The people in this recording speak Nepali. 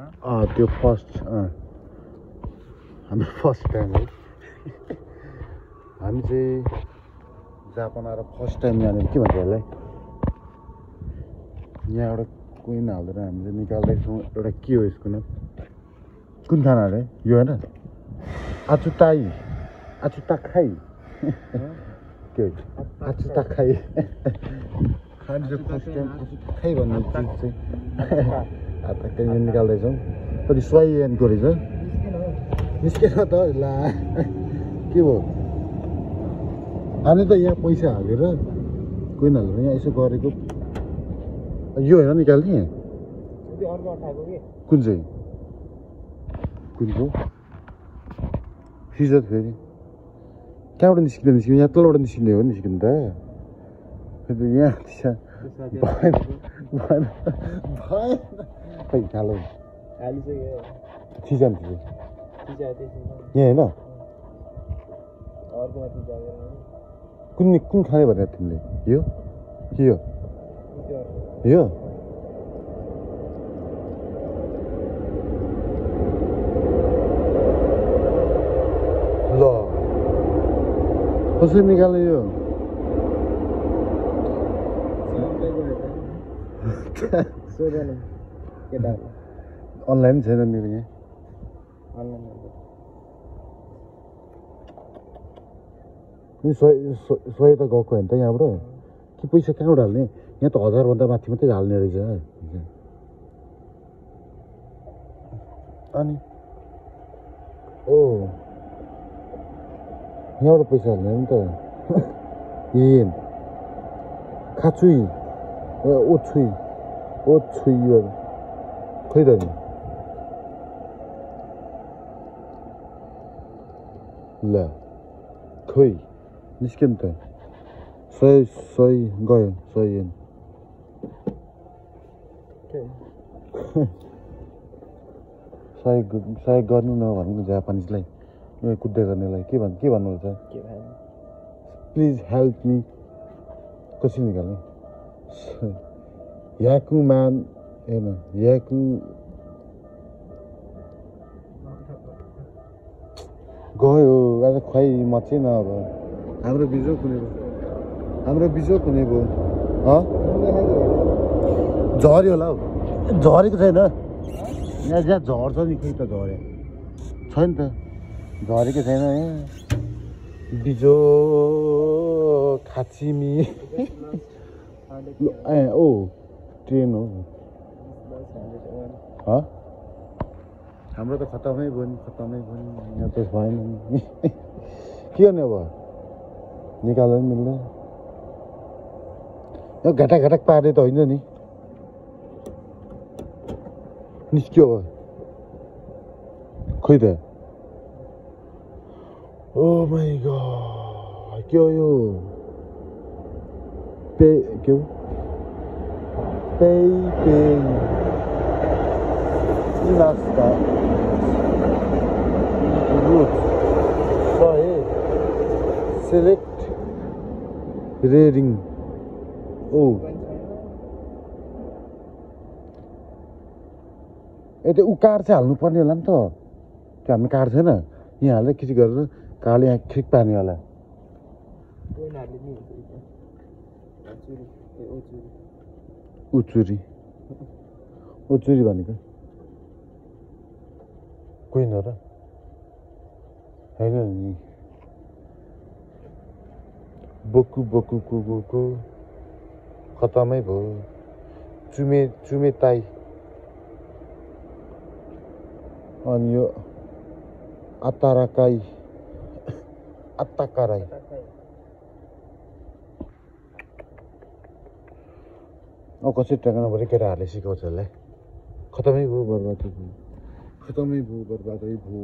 त्यो फर्स्ट हाम्रो फर्स्ट टाइम है हामी चाहिँ जापान आएर फर्स्ट टाइम यहाँनिर के भन्छ यसलाई यहाँ एउटा कोइन हाल्दैन हामीले निकाल्दैछौँ एउटा के हो यसको नाम कुन खाना अरे यो होइन आचुताखाई के हो आचुताखाई खानु चाहिँ फर्स्ट टाइम आचुताखाई भन्ने चिज चाहिँ आचुताखाई निकाल्दैछौँ कति स्वाइनको रहेछ निस्केन त ला के भयो हामी त यहाँ पैसा हालेर कोइन हालेर यहाँ यसो गरेको यो होइन निकाल्ने कुन चाहिँ कुनको सिजर फेरि कहाँबाट निस्किँदै निस्किने यहाँ तलबाट निस्किने हो निस्किनु त फेरि यहाँ भएन भएन भएन खै खालो सिजन थियो यहाँ होइन कुन खाने भनेर तिमीले यो के हो यो ल कसरी निकाल्ने यो अनलाइन छैन मेरो यहाँ सय त गएको होइन त यहाँबाट कि पैसा कहाँबाट हाल्ने यहाँ त 1000भन्दा माथि मात्रै हाल्ने रहेछ अनि ओ यहाँबाट पैसा हाल्ने नि त येन खाचुई ओछुई यो खै त नि ल खै निस्क्यो नि त 100 गयो 100 येन सहयोग गर्नु न भन्नु जापानिजलाई यो कुद्दै गर्नेलाई के भन्नुहुन्छ प्लिज हेल्प मी कसरी निकाल्ने याकु मान होइन याकु गयो आज खुवाइ मचेन अब हाम्रो बिजोक हुने भयो झऱ्यो होला हौ झरेको छैन यहाँ जहाँ झर्छ नि खोइ त झऱ्यो छैन त झरेको छैन बिजो खाचिमी ओ ट्रेन हो हाम्रो त खतमै भयो नि यहाँ त भएन नि के गर्ने अब निकाल्नु पनि मिल्दैन यो घटाक पार्ने त होइन नि निस्क्यो अब खोइ त ओ माई गॉड के हो यो के हो नास्ता रूट सेलेक्ट रेडिङ ओ त्यो उकार चाहिँ हाल्नु पर्ने होला नि त त्यो हामी कार्ड छैन यहाँ हाल्दै खिच गरेर काले यहाँ खिक पार्ने होला उचुरी भनेको कोही न र होइन नि बोकु खतमै भयो चुमे ताई अनि यो आत्ताकाराई कसरी टेक्नोभरि केटाहरूले सिकाउँछ होला खतमै भयो बर्बादै भयो